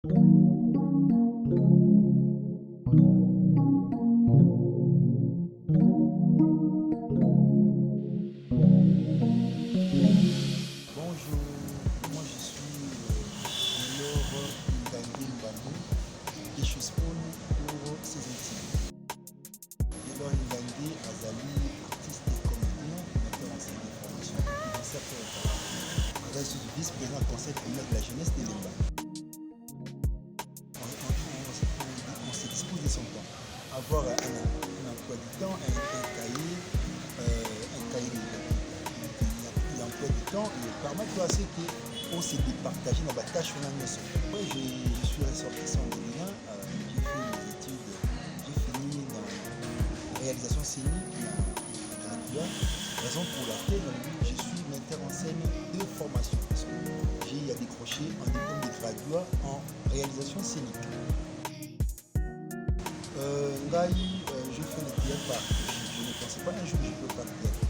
Bonjour, moi je suis Laure Ngangi Mbambo et je suis pour ces études. Laure Ngangi Azali, artiste et comédien, metteur en scène de formation et danseur chorégraphe. Je suis vice-président du conseil primaire de la jeunesse de l'Emba. On se dispose de son temps. Avoir un emploi du temps, un cahier de l'emploi du temps et permettre à ce qu'on se départage dans la tâche qu'on a mis. Moi, je suis ressortissant de Lyon, j'ai fait mes études, j'ai fini dans la réalisation scénique dans la Cuba, raison pour laquelle je suis metteur en scène de formation parce que j'ai décroché un diplôme de graduat en réalisation scénique. Je fais le théâtre, je ne pensais pas un jour que je peux faire le théâtre.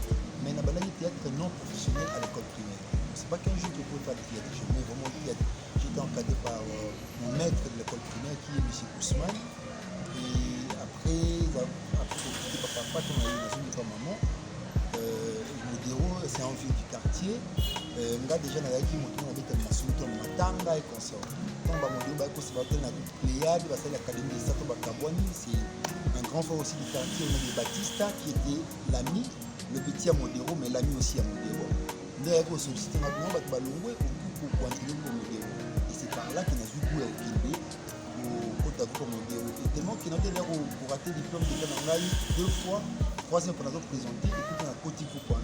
Mais dans le théâtre non professionnel à l'école primaire. Ce n'est pas qu'un jour que je peux faire le théâtre, je mets vraiment le théâtre. J'étais encadré par mon maître de l'école primaire qui est M. Ousmane. Et après quitter papa, quand on a eu une maison de maman, c'est en ville du quartier. Déjà, dans la vie, on a des maçons, matanga et consort. C'est un grand frère aussi du quartier, on a des Batista qui était l'ami, le petit à Modéro, mais l'ami aussi à Modéro. Et c'est par là qu'il a vu goût à Kébé, au Modéro. Et tellement qu'il a été là pour rater le diplôme de Kanangaï 2 fois, 3e pour nous présenter, et puis on a côté pour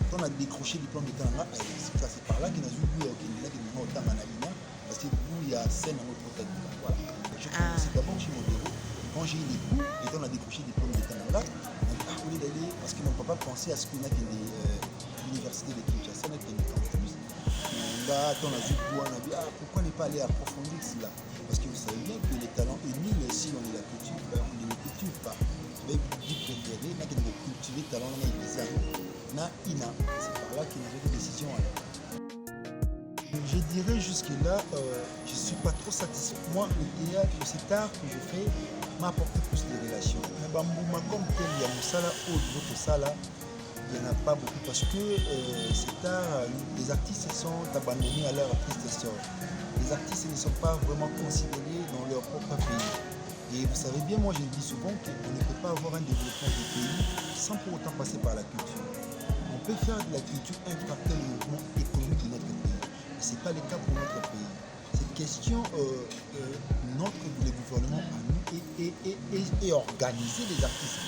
quand on a décroché le diplôme de Kananga, c'est par là qu'il a vu goût à Kébé, qu'il a autant Manalina, parce que vous, il y a scène dans notre protagoniste. Voilà. Je commençais d'abord chez Modéro. Quand j'ai eu les cours et qu'on a décroché le diplôme de Kananga, au lieu d'aller, parce que mon papa pensait à ce qu'on a l'université de Kinshasa, on a une campus. Là, on a vu quoi, on a dit, pourquoi ne pas aller approfondir cela? Parce que vous savez bien que les talents émis, si on est la culture, on ne les cultive pas. Mais vous préférez, on a cultiver les talents, on a bizarre. C'est par là qu'il y a des décisions. Je dirais jusque-là, je ne suis pas trop satisfait. Moi, le théâtre, cet art que je fais m'a apporté plus de relations. Mais comme tel, il y a Moussala, autre Sala, il n'y en a pas beaucoup parce que cet art, les artistes sont abandonnés à leur triste sort. Les artistes ne sont pas vraiment considérés dans leur propre pays. Et vous savez bien, moi je dis souvent qu'on ne peut pas avoir un développement du pays sans pour autant passer par la culture. On peut faire de la culture un facteur de développement économique de notre pays. Ce n'est pas le cas pour notre pays. Cette question, le gouvernement à nous et organiser les artistes.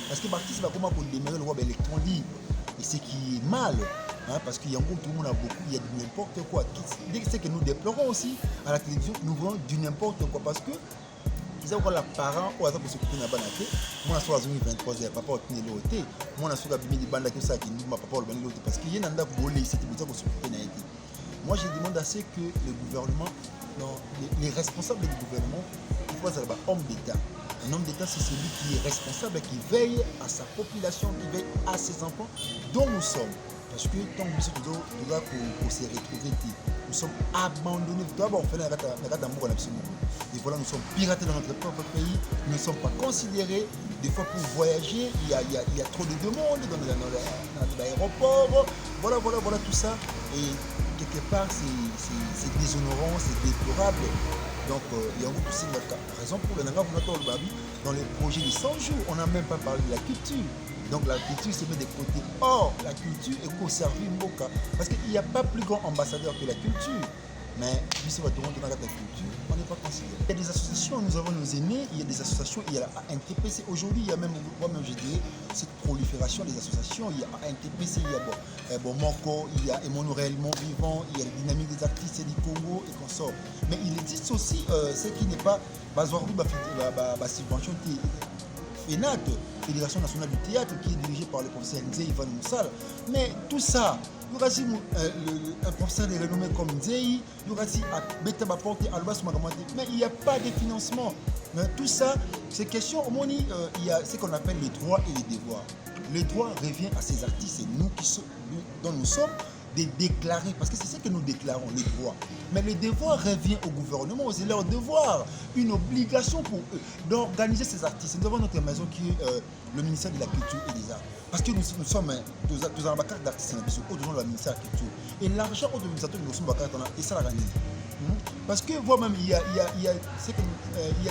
Parce que l'artiste va comment pour démarrer le roi électron libre. Et ce qui est mal, parce qu'il y a tout le monde a beaucoup, il y a du n'importe quoi. C'est que nous déplorons aussi à la télévision, nous voyons du n'importe quoi. Parce que ils ont les parents au hasard pour s'occuper de la banane. Moi, je suis à 23h, papa a tenu l'autre. Moi, je suis à des bandes qui sont ma papa a l'autre. Parce qu'il y a un endroit pour les c'est pour ça qu'on s'occupe de la. Moi, je demande à ce que le gouvernement, les responsables du gouvernement, il faut avoir un homme d'État. Un homme d'État, c'est celui qui est responsable, qui veille à sa population, qui veille à ses enfants, dont nous sommes. Parce que tant que nous doit pour se retrouver, nous sommes abandonnés. D'abord, on fait la d'amour à l'absolu. Et voilà, nous sommes piratés dans notre propre pays. Nous ne sommes pas considérés. Des fois, pour voyager, il y a trop de demandes dans l'aéroport. Voilà, tout ça. Et quelque part, c'est déshonorant, c'est déplorable. Donc, il y a aussi la raison pour laquelle dans les projets de 100 jours, on n'a même pas parlé de la culture. Donc, la culture se met de côté. Or, la culture est conservée Mboka. Parce qu'il n'y a pas plus grand ambassadeur que la culture. Mais, puisque on dans la culture, on n'est pas considéré. Il y a des associations, nous avons nos aînés, il y a des associations, il y a la NTPC. Aujourd'hui, il y a même, moi-même, je dirais, cette prolifération des associations. Il y a NTPC, il y a Moko, il y a Emono réellement vivant, il y a la dynamique des artistes du Congo et consorts. Mais il existe aussi ce qui n'est pas la subvention FENAT, Fédération nationale du théâtre, qui est dirigée par le professeur Nzei Ivan Moussala. Mais tout ça, il y aura aussi un professeur de renommée comme Nzei, il y aura aussi Beta Baporte, Albas Magamate, mais il n'y a pas de financement. Mais tout ça, c'est question, il y a ce qu'on appelle les droits et les devoirs. Le droit revient à ces artistes, et nous dont nous sommes, de déclarer, parce que c'est ce que nous déclarons, les droits. Mais le devoir revient au gouvernement, c'est leur devoir, une obligation pour eux d'organiser ces artistes. Nous avons notre maison qui est le ministère de la Culture et des Arts. Parce que nous sommes tous en carte d'artistes, nous avons le ministère de la Culture. Et l'argent au administrateur de nous sommes en carte, et ça la gagne. Parce que moi-même, il y a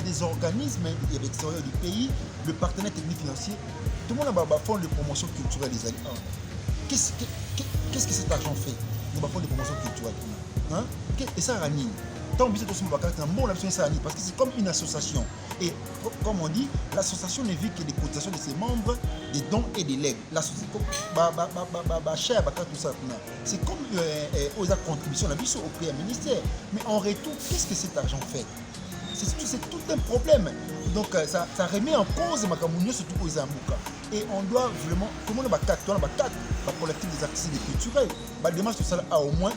des organismes, il y a l'extérieur du pays, le partenaire technique financier, tout le monde a un fonds de promotion culturelle, les alliés. Qu'est-ce que cet argent fait? Nous avons des promotions culturelles. Hein? Et ça ranie. Tant que nous sommes bon, parce que c'est comme une association. Et comme on dit, l'association ne vit que des cotisations de ses membres, des dons et des legs. C'est comme aux contributions au premier ministère. Mais en retour, qu'est-ce que cet argent fait? C'est tout un problème. Donc ça remet en cause ma communion surtout aux Zambuka. Et on doit vraiment, tout le monde a 4 collectif des artistes et culturels. Démarche tout ça a au moins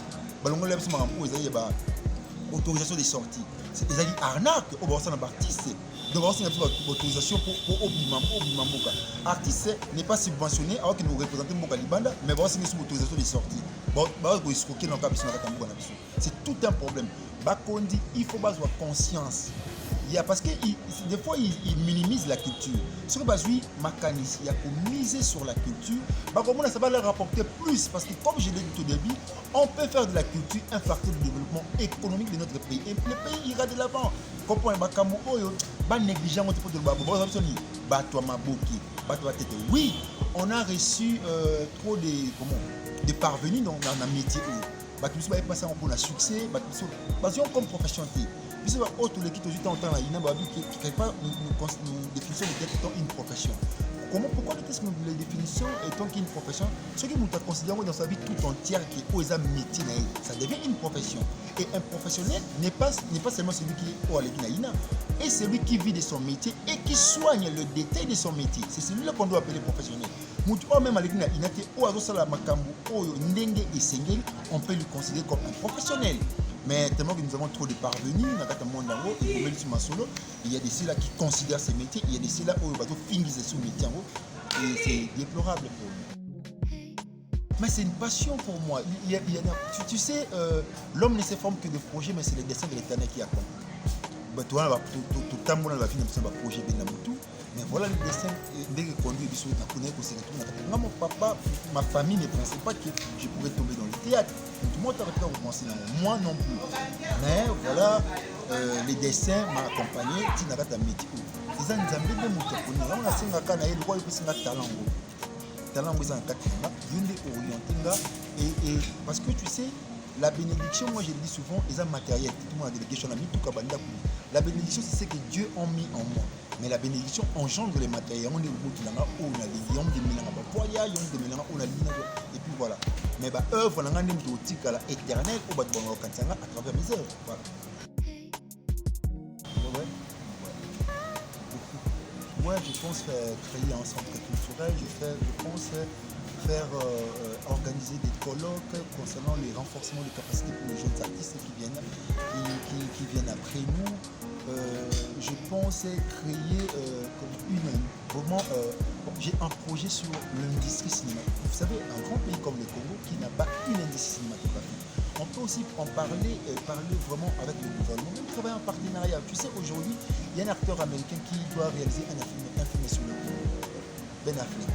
autorisation de sortie. C'est des arnaques au bord d'un artiste. Donc on a une autorisation pour Obimamboka. Artiste n'est pas subventionné alors que nous représentons Mboka Libanda, mais on a une autorisation de sortie. C'est tout un problème. Bakondi, il faut avoir conscience. Parce que des fois, ils minimisent la culture. Ce que je dis, il y a qu'on miser sur la culture. Ça va leur rapporter plus. Parce que, comme je l'ai dit au début, on peut faire de la culture un facteur de développement économique de notre pays. Et le pays ira de l'avant. Oui, on a reçu trop de parvenus dans un métier. Nous avons passé un succès. Nous avons comme profession. Puis autre l'équipe tout le temps il n'a pas une définition de une profession. Pourquoi les définitions étant qu'une profession, ce qui nous considérons dans sa vie tout entière qui est un métier, ça devient une profession. Et un professionnel n'est pas seulement celui qui est au Alekinaïna, et celui qui vit de son métier et qui soigne le détail de son métier. C'est celui-là qu'on doit appeler professionnel. Même on peut le considérer comme un professionnel. Mais tellement que nous avons trop de parvenus, il y a des ceux-là qui considèrent ces métiers, il y a des ceux-là qui finissent sous métier. Et c'est déplorable pour nous. Mais c'est une passion pour moi. Tu sais, l'homme ne se forme que de projets, mais c'est le destin de l'Éternel qui accompagne. Tout le monde va finir par projet de Namutu. Mais voilà le destin de conduire des choses. Mon papa, ma famille ne pensait pas que je pourrais tomber dans le théâtre. Tout le monde a recommencé, moi non plus. Mais voilà, le destin m'a accompagné. Tu n'as pas ta métier. Les gens nous ont dit que nous avons un talent. Talent, vous avez un et parce que tu sais, la bénédiction, moi je le dis souvent, ils ont matériel. Tout le monde a des questions. La bénédiction, c'est ce que Dieu a mis en moi. Mais la bénédiction engendre les matériels. On est au bout et puis voilà. Mais œuvre, on a un éternel à travers mes œuvres. Voilà. Moi, je pense créer un centre culturel. Je pense faire organiser des colloques concernant les renforcements de capacités pour les jeunes artistes qui viennent après nous. Je pense créer vraiment j'ai un projet sur l'industrie cinématographique. Vous savez, un grand pays comme le Congo qui n'a pas une industrie cinématographique. On peut aussi en parler vraiment avec le gouvernement, même travailler en partenariat. Tu sais, aujourd'hui, il y a un acteur américain qui doit réaliser un film sur le Congo, Ben Affleck.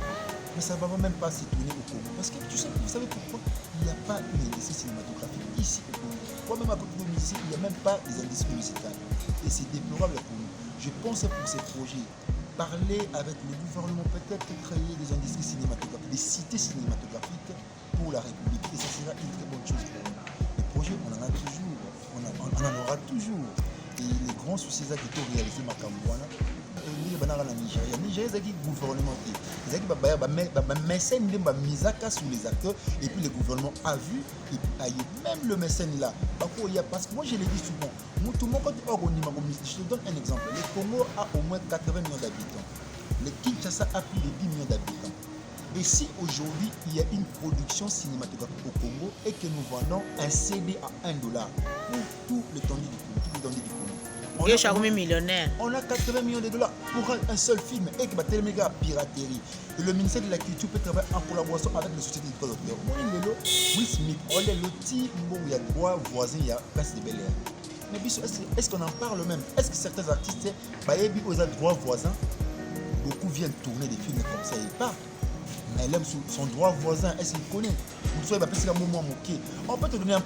Mais ça ne va même pas se tourner au Congo. Parce que vous savez pourquoi il n'y a pas une industrie cinématographique ici au Congo. Moi-même à côté de musique, il n'y a même pas des industries musicales. Et c'est déplorable pour nous. Je pense pour ces projets, parler avec le gouvernement, peut-être créer des industries cinématographiques, des cités cinématographiques pour la République. Et ça sera une très bonne chose pour nous. Les projets, on en a toujours. On en aura toujours. Et les grands soucis qui sont réalisés à Makambouana, Nigeria, c'est qui gouvernement. Mécène misaka sur les acteurs et puis le gouvernement a vu et puis même le mécène là. Parce que moi je le dis souvent, je te donne un exemple. Le Congo a au moins 80 millions d'habitants. Le Kinshasa a plus de 10 millions d'habitants. Et si aujourd'hui il y a une production cinématographique au Congo et que nous vendons un CD à $1 pour tout l'étendue du Congo, millionnaire. On a 80 millions de dollars pour un seul film et que les méga piraterie. Et le ministère de la Culture peut travailler en collaboration avec les sociétés de droits d'auteur. Will Smith, on est le petit, il y a droit voisin, il y a place de Bel Air. Mais est-ce qu'on en parle même? Est-ce que certains artistes, aux droits voisins, beaucoup viennent tourner des films comme ça, il part. Mais elle aime son droit voisin, est-ce qu'il connaît? On peut te donner un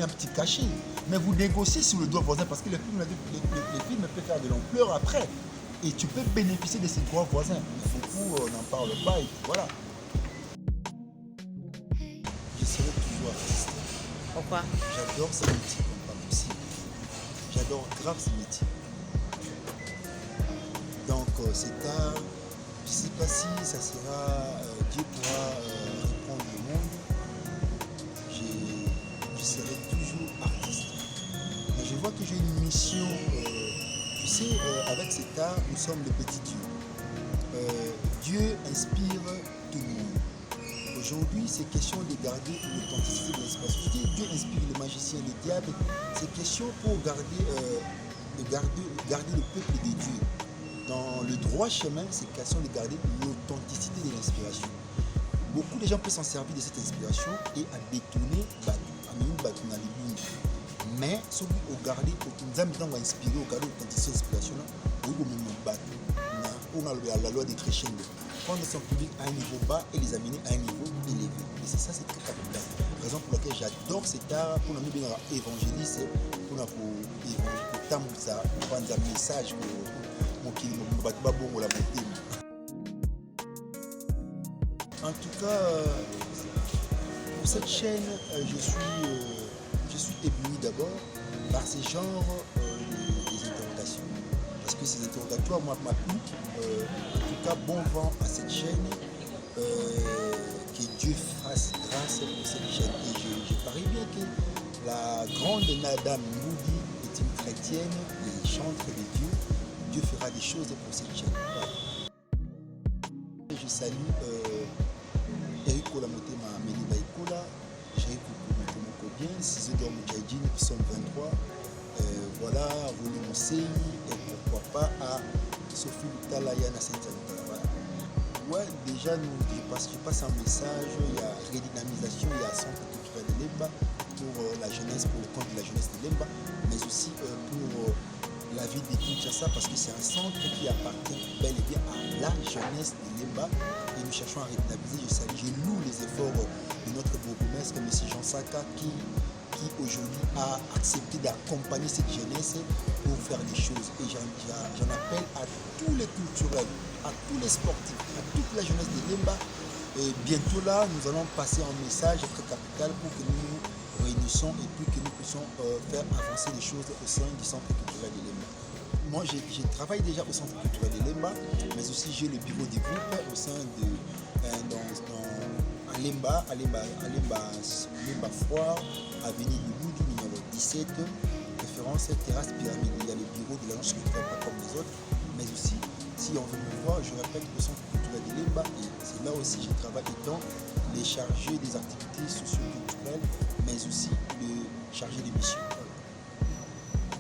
petit cachet, mais vous négociez sur le droit voisin parce que les films peuvent faire de l'ampleur après. Et tu peux bénéficier de ces droits voisins. Mais beaucoup n'en parlent pas et voilà. Je serai toujours artiste. Pourquoi? J'adore ce métier comme pas possible. J'adore grave ce métier. Donc c'est tard. Je ne sais pas si ça sera, Dieu pourra reprendre le monde. Je serai toujours artiste. Mais je vois que j'ai une mission. Tu sais, avec cet art, nous sommes les petits dieux. Dieu inspire tout le monde. Aujourd'hui, c'est question de garder l'authenticité de l'inspiration. Je dis Dieu inspire les magiciens, les diables. C'est question pour garder le peuple des dieux. Dans le droit chemin, c'est question de garder l'authenticité de l'inspiration. Beaucoup de gens peuvent s'en servir de cette inspiration et à détourner mais ceux qui ont gardé, nous avons inspiré, au garder l'authenticité de l'inspiration, on a la loi des crescendo. Prendre son public à un niveau bas et les amener à un niveau élevé. Et c'est ça, c'est très capital. Raison pour laquelle j'adore cet art, pour nous bien évangéliser, pour nous prendre un message en tout cas, pour cette chaîne, je suis ébloui d'abord par ces genres des interrogations. Parce que ces interrogatoires, moi, m'a plu. En tout cas, bon vent à cette chaîne. Que Dieu fasse grâce pour cette chaîne. Et je parie bien que la grande Madame Moody est une chrétienne et chantre de Dieu. Dieu fera des choses pour cette chaîne. Voilà. Je salue Eric Olamotema Meliba Ikola, Jérôme Koukoumoukobien, Cizedor Moudjahidine qui sont 23. Voilà, Rouli Monsei et pourquoi pas à Sophie Lutalaya na Saint-Antoine. Voilà. Ouais, déjà, je passe un message, il y a redynamisation, il y a centre culturel de Lemba pour la jeunesse, pour le compte de la jeunesse de Lemba, mais aussi pour la ville de Kinshasa parce que c'est un centre qui appartient bel et bien à la jeunesse de Lemba et nous cherchons à redynamiser. Je loue les efforts de notre bourgmestre, M. Jean Saka, qui aujourd'hui a accepté d'accompagner cette jeunesse pour faire des choses. Et j'en appelle à tous les culturels, à tous les sportifs, à toute la jeunesse de Lemba. Et bientôt là, nous allons passer un message très capital pour que nous nous réunissons et puis que nous puissions faire avancer les choses au sein du centre culturel de Lemba. Moi, je travaille déjà au centre culturel de Lemba, mais aussi j'ai le bureau du groupe au sein de à Lemba Foire, avenue du Boudou, numéro 17, référence terrasse pyramide. Il y a le bureau de l'agence culturelle, pas comme les autres, mais aussi, si on veut me voir, je répète, au centre culturel de Lemba, et c'est là aussi je travaille étant les chargés des activités socio-culturelles, mais aussi le chargé des missions.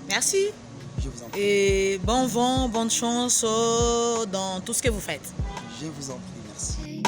Merci. Je vous en prie. Et bon vent, bonne chance dans tout ce que vous faites. Je vous en prie, merci.